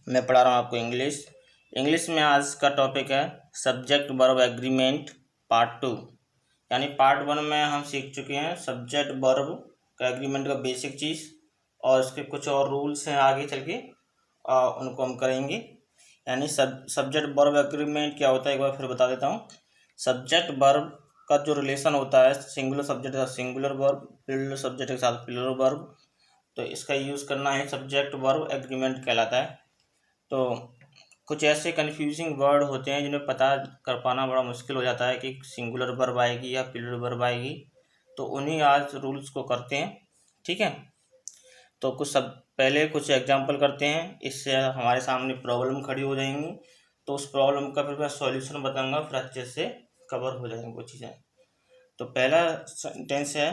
मैं पढ़ा रहा हूँ आपको इंग्लिश। इंग्लिश में आज का टॉपिक है सब्जेक्ट वर्ब एग्रीमेंट पार्ट 2। यानी पार्ट 1 में हम सीख चुके हैं सब्जेक्ट वर्ब का एग्रीमेंट का बेसिक चीज़, और इसके कुछ और रूल्स हैं आगे चल के उनको हम करेंगे। यानी सब्जेक्ट वर्ब एग्रीमेंट क्या होता है एक बार फिर बता देता हूँ। सब्जेक्ट वर्ब का जो रिलेशन होता है सिंगुलर सब्जेक्ट के साथ सिंगुलर वर्ब, प्लूरल सब्जेक्ट के साथ प्लूरल वर्ब, तो इसका यूज़ करना है सब्जेक्ट वर्ब एग्रीमेंट कहलाता है। तो कुछ ऐसे कन्फ्यूजिंग वर्ड होते हैं जिन्हें पता कर पाना बड़ा मुश्किल हो जाता है कि सिंगुलर वर्ब आएगी या प्लूरल वर्ब आएगी, तो उन्हीं आज रूल्स को करते हैं। ठीक है, तो पहले कुछ एग्जांपल करते हैं, इससे हमारे सामने प्रॉब्लम खड़ी हो जाएंगी, तो उस प्रॉब्लम का फिर मैं सॉल्यूशन बताऊंगा, फिर अच्छे से कवर हो जाएंगी वो चीज़ें। तो पहला सेंटेंस है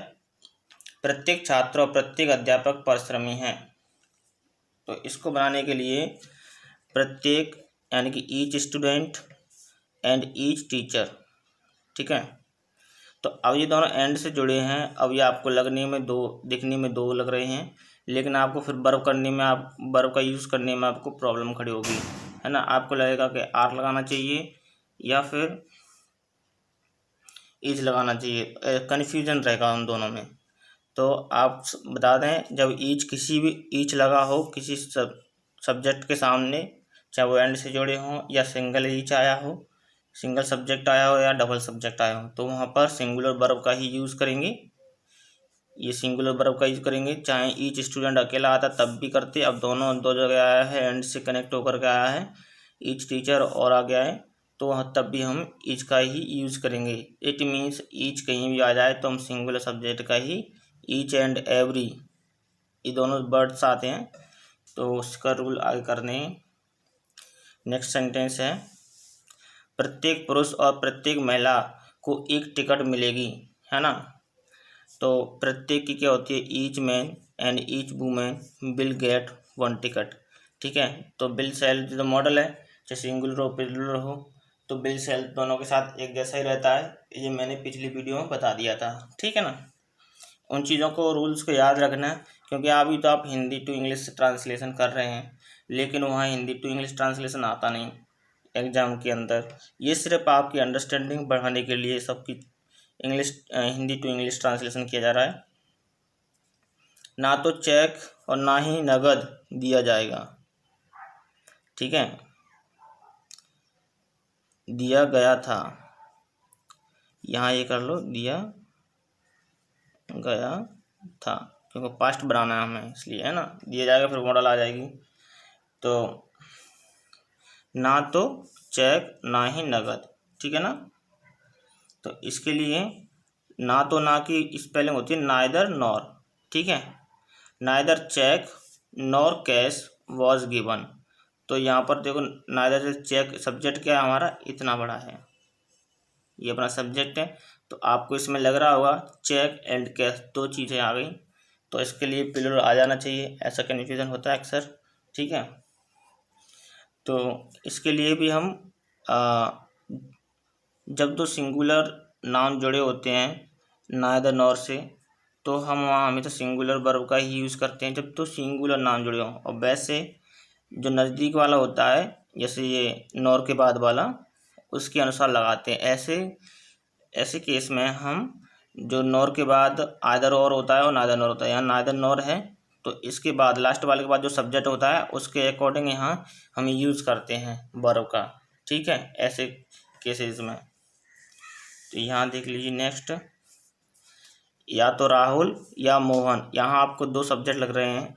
प्रत्येक छात्र और प्रत्येक अध्यापक परिश्रमी हैं। तो इसको बनाने के लिए प्रत्येक यानी कि each student and each teacher, ठीक है। तो अब ये दोनों एंड से जुड़े हैं। अब ये आपको दिखने में दो लग रहे हैं, लेकिन आपको फिर वर्ब का यूज़ करने में आपको प्रॉब्लम खड़ी होगी, है ना। आपको लगेगा कि आर लगाना चाहिए या फिर ईच लगाना चाहिए, कन्फ्यूजन रहेगा उन दोनों में। तो आप बता दें, जब ईच लगा हो किसी सब्जेक्ट के सामने, चाहे वो एंड से जुड़े हों या सिंगल ईच आया हो, सिंगल सब्जेक्ट आया हो या डबल सब्जेक्ट आया हो, तो वहाँ पर सिंगुलर वर्ब का ही यूज़ करेंगे। ये सिंगुलर वर्ब का यूज़ करेंगे। चाहे ईच स्टूडेंट अकेला आता तब भी करते, अब दोनों दो जगह आया है, एंड से कनेक्ट होकर के आया है, ईच टीचर और आ गया है, तो वहाँ तब भी हम ईच का ही यूज़ करेंगे। इट मीन्स ईच कहीं भी आ जाए तो हम सिंगुलर सब्जेक्ट का ही ईच एंड एवरी, ये दोनों वर्ड्स आते हैं, तो उसका रूल आगे करने। नेक्स्ट सेंटेंस है प्रत्येक पुरुष और प्रत्येक महिला को एक टिकट मिलेगी, है ना। तो प्रत्येक की क्या होती है, each man and each women will get 1 ticket, ठीक है। तो बिल सेल जो मॉडल है, चाहे सिंगुलर हो प्लूरल हो, तो बिल सेल दोनों के साथ एक जैसा ही रहता है, ये मैंने पिछली वीडियो में बता दिया था, ठीक है ना। उन चीज़ों को रूल्स को याद रखना है, क्योंकि अभी तो आप हिंदी टू इंग्लिश ट्रांसलेशन कर रहे हैं, लेकिन वहाँ हिंदी टू इंग्लिश ट्रांसलेशन आता नहीं एग्ज़ाम के अंदर। ये सिर्फ आपकी अंडरस्टैंडिंग बढ़ाने के लिए सबकी हिंदी टू इंग्लिश ट्रांसलेशन किया जा रहा है। ना तो चेक और ना ही नगद दिया जाएगा, ठीक है, दिया गया था, यहाँ ये कर लो, दिया गया था, क्योंकि पास्ट बनाना है हमें इसलिए, है ना। दिया जाएगा फिर मॉडल आ जाएगी। तो ना तो चेक ना ही नगद, ठीक है ना। तो इसके लिए ना की स्पेलिंग होती है नाइदर नॉर, ठीक है। Neither cheque nor cash was given. तो यहाँ पर देखो नाइदर चेक, सब्जेक्ट क्या है हमारा, इतना बड़ा है, ये अपना सब्जेक्ट है। तो आपको इसमें लग रहा होगा चेक एंड कैश दो चीज़ें आ गई, तो इसके लिए प्लूरल आ जाना चाहिए, ऐसा कन्फ्यूजन होता है अक्सर, ठीक है। तो इसके लिए भी हम जब दो सिंगुलर नाउन जुड़े होते हैं नाइदर नॉर से, तो हम वहाँ हमेशा सिंगुलर वर्ब का ही यूज़ करते हैं जब तो सिंगुलर नाउन जुड़े हों। और वैसे जो नज़दीक वाला होता है, जैसे ये नॉर के बाद वाला, उसके अनुसार लगाते हैं। ऐसे केस में हम जो नॉर के बाद आइदर और होता है और नाइदर नॉर होता है, यहाँ नाइदर नॉर है, तो इसके बाद लास्ट वाले के बाद जो सब्जेक्ट होता है उसके अकॉर्डिंग यहाँ हम यूज़ करते हैं वर्ब का, ठीक है, ऐसे केसेस में। तो यहाँ देख लीजिए नेक्स्ट, या तो राहुल या मोहन, यहाँ आपको दो सब्जेक्ट लग रहे हैं,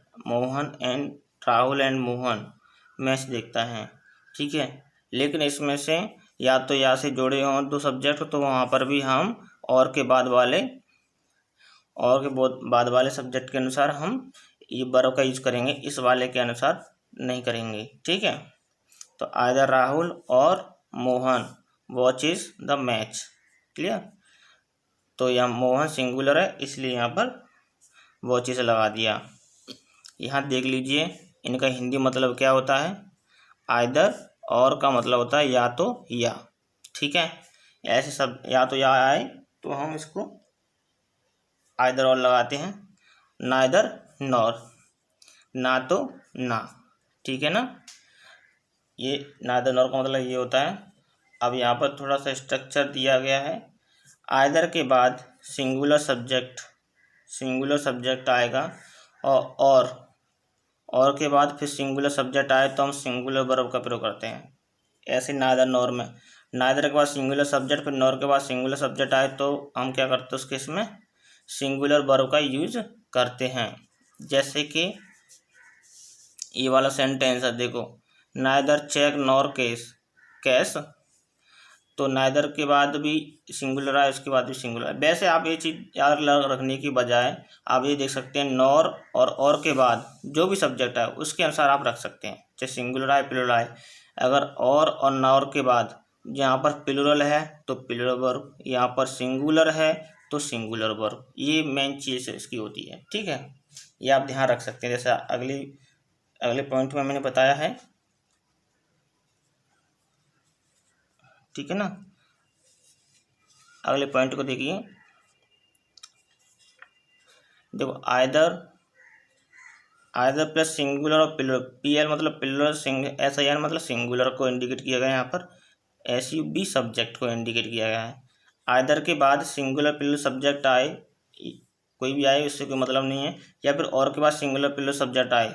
राहुल एंड मोहन मैच देखता है, ठीक है। लेकिन इसमें से या तो या से जुड़े हों दो सब्जेक्ट, तो वहाँ पर भी हम और के बाद वाले सब्जेक्ट के अनुसार हम ये वर्ब का यूज करेंगे, इस वाले के अनुसार नहीं करेंगे, ठीक है। तो आइदर राहुल और Mohan watches the match, clear. तो यहाँ मोहन सिंगुलर है इसलिए यहाँ पर वॉचेस लगा दिया। यहाँ देख लीजिए इनका हिंदी मतलब क्या होता है, आइदर, और का मतलब होता है या तो या, ठीक है। ऐसे सब या तो या आए तो हम इसको आइदर और लगाते हैं, नाइदर नॉर, ना तो ना, ठीक है ना। ये नादर नॉर का मतलब ये होता है। अब यहाँ पर थोड़ा सा स्ट्रक्चर दिया गया है। आइदर के बाद सिंगुलर सब्जेक्ट आएगा और के बाद फिर सिंगुलर सब्जेक्ट आए तो हम सिंगुलर वर्ब का प्रयोग करते हैं। ऐसे नादर नॉर में नादर के बाद सिंगुलर सब्जेक्ट फिर नॉर के बाद सिंगुलर सब्जेक्ट आए तो हम क्या करते हैं उस केस में सिंगुलर वर्ब का यूज करते हैं। जैसे कि ये वाला सेंटेंस है, देखो, नाइदर चेक नॉर कैश, तो नाइदर के बाद भी सिंगुलर है, उसके बाद भी सिंगुलर है। वैसे आप ये चीज़ याद रखने की बजाय आप ये देख सकते हैं नॉर और के बाद जो भी सब्जेक्ट है उसके अनुसार आप रख सकते हैं, चाहे सिंगुलर आए प्लूरल आए। अगर और नॉर के बाद यहाँ पर प्लूरल है तो प्लूरल वर्ब, यहाँ पर सिंगुलर है तो सिंगुलर वर्ब, ये मेन चीज़ इसकी होती है। ठीक है, ये आप ध्यान रख सकते हैं। जैसे अगले पॉइंट में मैंने बताया है, ठीक है ना। अगले पॉइंट को देखिए, देखो आइदर प्लस सिंगुलर और प्लूरल, PL मतलब प्लूरल, SIN मतलब सिंगुलर को इंडिकेट किया गया है, यहाँ पर SUB सब्जेक्ट को इंडिकेट किया गया है। आइदर के बाद सिंगुलर प्लूरल सब्जेक्ट आए, कोई भी आए उससे कोई मतलब नहीं है, या फिर और के बाद सिंगुलर प्लूरल सब्जेक्ट आए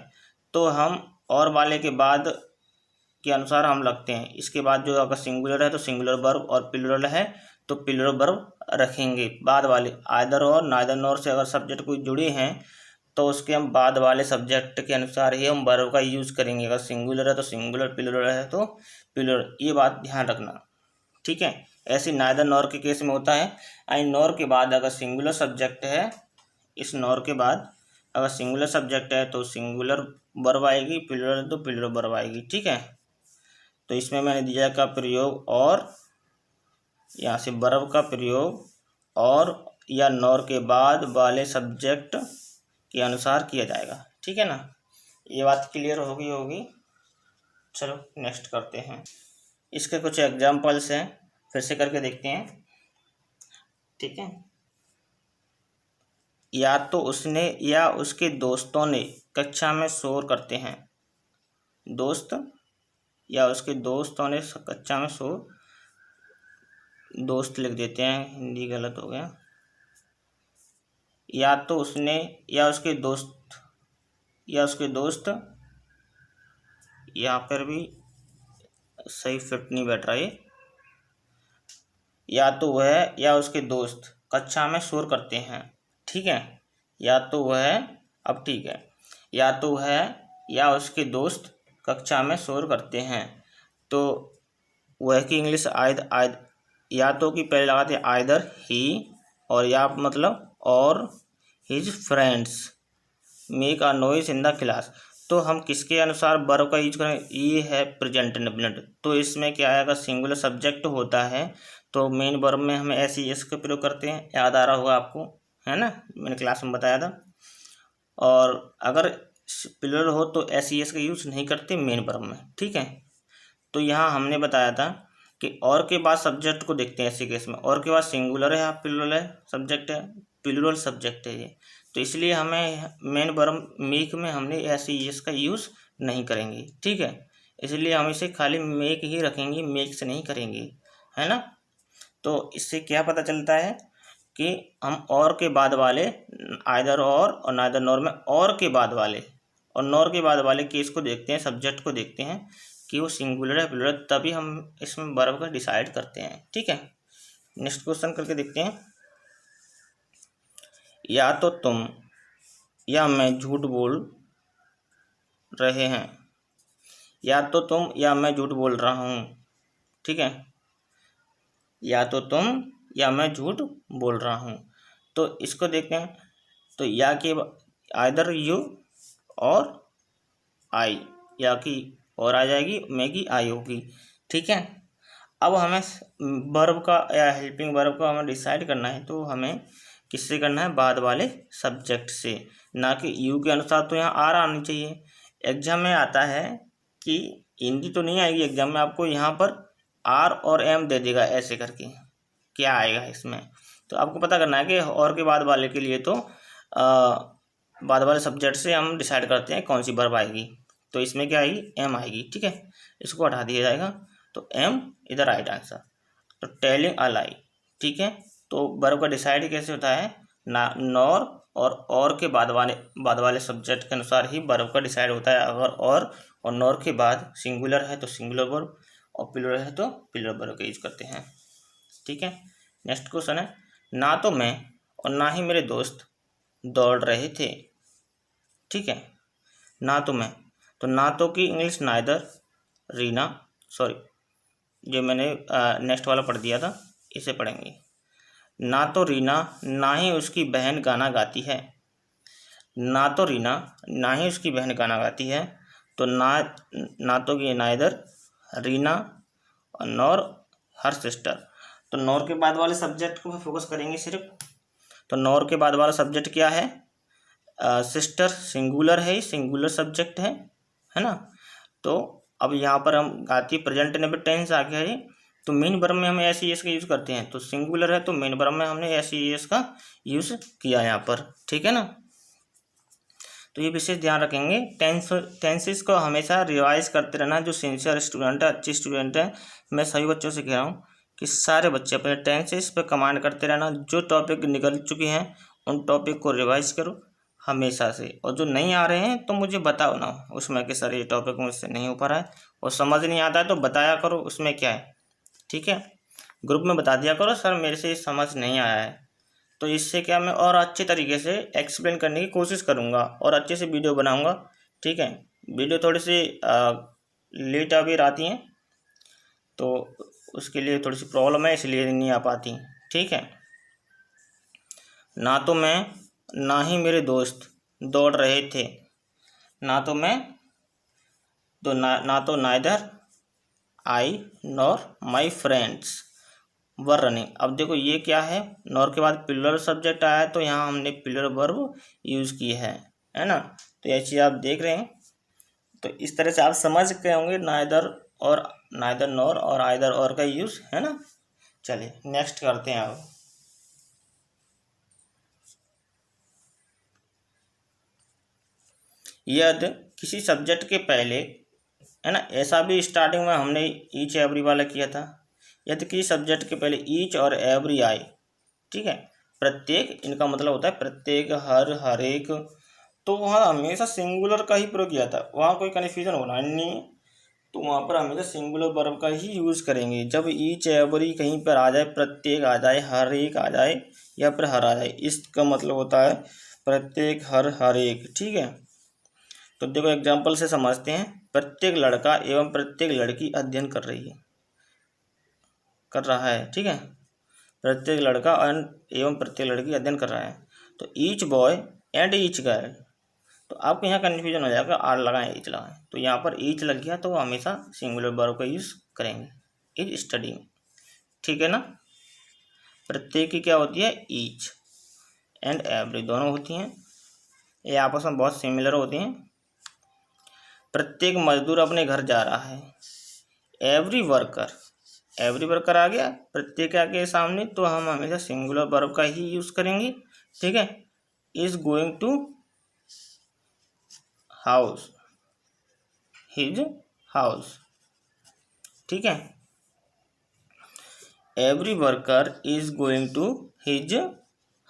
तो हम और वाले के बाद के अनुसार हम लगते हैं। इसके बाद जो अगर सिंगुलर है तो सिंगुलर वर्ब और प्लूरल है तो प्लूरल वर्ब रखेंगे। बाद वाले आइदर और नाइदर नॉर से अगर सब्जेक्ट कोई जुड़े हैं तो उसके हम बाद वाले सब्जेक्ट के अनुसार ही हम वर्ब का यूज़ करेंगे। अगर सिंगुलर है तो सिंगुलर, प्लूरल है तो प्लूरल, ये बात ध्यान रखना। ठीक है, ऐसे नाइदर नॉर के केस में होता है। आई नॉर के बाद अगर सिंगुलर सब्जेक्ट है, इस नॉर के बाद अगर सिंगुलर सब्जेक्ट है तो सिंगुलर वर्ब आएगी, प्लूरल तो प्लूरल वर्ब आएगी। ठीक है, तो इसमें मैंने दिया का प्रयोग और यहाँ से वर्ब का प्रयोग और या नॉर के बाद वाले सब्जेक्ट के अनुसार किया जाएगा। ठीक है ना, ये बात क्लियर होगी। चलो नेक्स्ट करते हैं। इसके कुछ एग्जाम्पल्स हैं, फिर से करके देखते हैं। ठीक है, या तो उसने या उसके दोस्तों ने कक्षा में शोर करते हैं। दोस्त या उसके दोस्तों ने कक्षा में शोर, दोस्त लिख देते हैं, हिंदी गलत हो गया। या तो उसने या उसके दोस्त यहाँ पर भी सही फिट नहीं बैठ रहा है। या तो वह या उसके दोस्त कक्षा में शोर करते हैं। ठीक है, या तो वह, अब ठीक है, या तो वह या उसके दोस्त कक्षा में शोर करते हैं, तो वह की इंग्लिश आयद या तो की पहले लगाते हैं आइदर ही, और या मतलब और his friends make a noise in the class. तो हम किसके अनुसार वर्ब का यूज करें, ये है प्रेजेंट इंडेफिनिट। तो इसमें क्या आएगा, सिंगुलर सब्जेक्ट होता है तो मेन वर्ब में हम SES का प्रयोग करते हैं, याद आ रहा होगा आपको, है ना, मैंने क्लास में बताया था। और अगर प्लूरल हो तो SES का यूज नहीं करते मेन वर्ब में। ठीक है, तो यहाँ हमने बताया था कि और के बाद सब्जेक्ट को देखते हैं। ऐसे केस में और के बाद सिंगुलर है या प्लूरल है, सब्जेक्ट है, प्लूरल सब्जेक्ट है ये, तो इसलिए हमें मेन वर्ब मेक में हमने SES का यूज़ नहीं करेंगे। ठीक है, इसलिए हम इसे खाली मेक ही रखेंगे, मेक से नहीं करेंगे, है ना। तो इससे क्या पता चलता है कि हम और के बाद वाले आइदर और नाइदर नॉर में और के बाद वाले और नॉर के बाद वाले केस को देखते हैं, सब्जेक्ट को देखते हैं कि वो सिंगुलर है प्लूरल, तभी हम इसमें वर्ब का डिसाइड करते हैं। ठीक है, नेक्स्ट क्वेश्चन करके देखते हैं। या तो तुम या मैं झूठ बोल रहे हैं। या तो तुम या मैं झूठ बोल रहा हूँ। ठीक है, या तो तुम या मैं झूठ बोल रहा हूँ, तो इसको देखते हैं। तो या के आइदर यू और आई, या की और आ जाएगी, मैं की आई होगी। ठीक है, अब हमें वर्ब का या हेल्पिंग वर्ब का हमें डिसाइड करना है, तो हमें किससे करना है, बाद वाले सब्जेक्ट से, ना कि यू के अनुसार। तो यहाँ आर आनी चाहिए। एग्जाम में आता है कि हिंदी तो नहीं आएगी एग्जाम में, आपको यहाँ पर आर और एम दे देगा, ऐसे करके क्या आएगा इसमें। तो आपको पता करना है कि और के बाद वाले के लिए तो बाद वाले सब्जेक्ट से हम डिसाइड करते हैं कौन सी वर्ब आएगी। तो इसमें क्या आएगी, एम आएगी। ठीक है, इसको हटा दिया जाएगा, तो एम इधर राइट आंसर। तो टेलिंग अ लाई। ठीक है, तो वर्ब का डिसाइड कैसे होता है, ना नॉर और के बाद वाले सब्जेक्ट के अनुसार ही वर्ब का डिसाइड होता है। अगर और नॉर के बाद सिंगुलर है तो सिंगुलर वर्ब, और प्लूरल है तो प्लूरल वर्ब का यूज करते हैं। ठीक है, नेक्स्ट क्वेश्चन है, ना तो मैं और ना ही मेरे दोस्त दौड़ रहे थे। ठीक है, ना तो मैं, तो ना तो की इंग्लिश नाइदर, रीना, सॉरी जो मैंने नेक्स्ट वाला पढ़ दिया था, इसे पढ़ेंगे। ना तो रीना ना ही उसकी बहन गाना गाती है। ना तो रीना ना ही उसकी बहन गाना गाती है, तो ना तो की नाइदर, रीना और नॉर हर सिस्टर। तो नॉर के बाद वाले सब्जेक्ट को फोकस करेंगे सिर्फ। तो नॉर के बाद वाला सब्जेक्ट क्या है, सिस्टर, सिंगुलर है, सिंगुलर सब्जेक्ट है ना। तो अब यहाँ पर हम गाती प्रेजेंट नेबर टेंस आ गया है, तो मेन वर्ब में हम एस ई एस का यूज़ करते हैं। तो सिंगुलर है तो मेन वर्ब में हमने एस ई एस का यूज़ किया यहाँ पर। ठीक है ना, तो ये विशेष ध्यान रखेंगे। टेंसेस को हमेशा रिवाइज करते रहना। जो सिंसियर स्टूडेंट है, अच्छे स्टूडेंट है, मैं सभी बच्चों से कह रहा हूँ कि सारे बच्चे अपने टेंसेस पर कमांड करते रहना। जो टॉपिक निकल चुके हैं उन टॉपिक को रिवाइज करो हमेशा से, और जो नहीं आ रहे हैं तो मुझे बताओ ना उसमें कि सर ये टॉपिक मुझसे नहीं हो पा रहा है और समझ नहीं आता है, तो बताया करो उसमें क्या है। ठीक है, ग्रुप में बता दिया करो सर मेरे से ये समझ नहीं आया है, तो इससे क्या मैं और अच्छे तरीके से एक्सप्लेन करने की कोशिश करूँगा और अच्छे से वीडियो बनाऊँगा। ठीक है, वीडियो थोड़ी सी लेट अभी आती हैं, तो उसके लिए थोड़ी सी प्रॉब्लम है, इसलिए नहीं आ पाती। ठीक है, ना तो मैं ना ही मेरे दोस्त दौड़ रहे थे। ना तो मैं, तो ना तो neither I nor my friends were running. अब देखो ये क्या है, नॉर के बाद प्लूरल सब्जेक्ट आया है, तो यहाँ हमने प्लूरल वर्ब यूज़ की है ना। तो ये चीज़ आप देख रहे हैं, तो इस तरह से आप समझ गए होंगे नाइदर नॉर और आइदर और का यूज़, है ना। चलिए नेक्स्ट करते हैं अब। यदि किसी सब्जेक्ट के पहले, है ना, ऐसा भी स्टार्टिंग में हमने ईच एवरी वाला किया था। यदि किसी सब्जेक्ट के पहले ईच और एवरी आए, ठीक है, प्रत्येक, इनका मतलब होता है प्रत्येक, हर एक, तो वहाँ हमेशा सिंगुलर का ही प्रयोग किया था, वहाँ कोई कन्फ्यूजन होना नहीं है। तो वहाँ पर हमेशा सिंगुलर वर्ब का ही यूज़ करेंगे। जब ईच एवरी कहीं पर आ जाए, प्रत्येक आ जाए, हर एक आ जाए या फिर हर आ जाए, इसका मतलब होता है प्रत्येक, हर एक। ठीक है, तो देखो एग्जाम्पल से समझते हैं। प्रत्येक लड़का एवं प्रत्येक लड़की अध्ययन कर रहा है। ठीक है, प्रत्येक लड़का एवं प्रत्येक लड़की अध्ययन कर रहा है। तो each boy and each girl, तो आपको यहाँ कन्फ्यूजन हो जाएगा, आर लगाएं ईच लगाएं, तो यहाँ पर ईच लग गया तो हमेशा सिंगुलर वर्ब का यूज़ करेंगे, इज स्टडिंग। ठीक है ना, प्रत्येक की क्या होती है, ईच, एंड एवरी दोनों होती हैं, ये आपस में बहुत सिमिलर होती हैं। प्रत्येक मजदूर अपने घर जा रहा है। एवरी वर्कर आ गया प्रत्येक के सामने, तो हम हमेशा सिंगुलर वर्ब का ही यूज़ करेंगे। ठीक है, is going to house, his house. ठीक है, every worker is going to his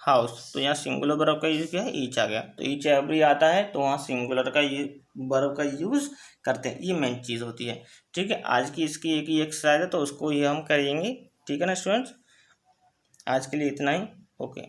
house, तो यहाँ सिंगुलर वर्ब का यूज किया है, ईच आ गया, तो ईच एवरी आता है तो वहाँ सिंगुलर का वर्ब का यूज करते हैं, ये मेन चीज़ होती है। ठीक है, आज की इसकी एक ही एक्सरसाइज है, तो उसको ही हम करेंगे। ठीक है ना स्टूडेंट्स, आज के लिए इतना ही, ओके।